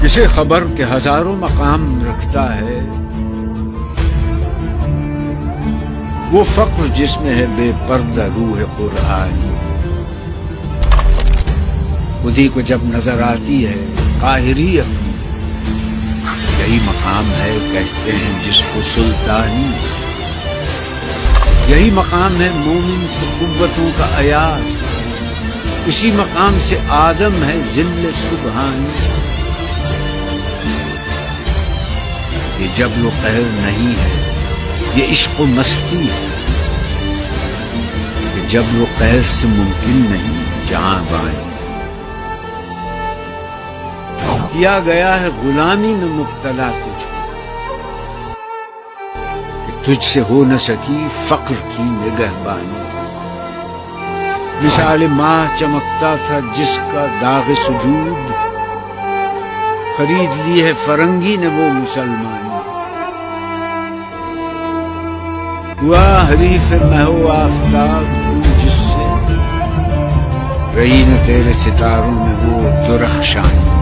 اسے خبر کے ہزاروں مقام رکھتا ہے وہ فقر جس میں ہے بے پردہ روح قرآن. خودی کو جب نظر آتی ہے قاہری اپنی، یہی مقام ہے کہتے ہیں جس کو سلطانی. یہی مقام ہے مومن کی قوتوں کا عیار. اسی مقام سے آدم ہے ذل سبحانی. یہ جبر و قہر نہیں ہے، یہ عشق و مستی ہے. یہ جبر و قہر سے ممکن نہیں جہاں بانی. کیا گیا ہے غلامی میں مبتلا تجھ کو کہ تجھ سے ہو نہ سکی فقر کی نگہبانی. مثال ماہ چمکتا تھا جس کا داغ سجود، خرید لی ہے فرنگی نے وہ مسلمانی. ہوا حریف مہو آفتاب جس سے رہی نہ تیرے ستاروں میں وہ درخشانی.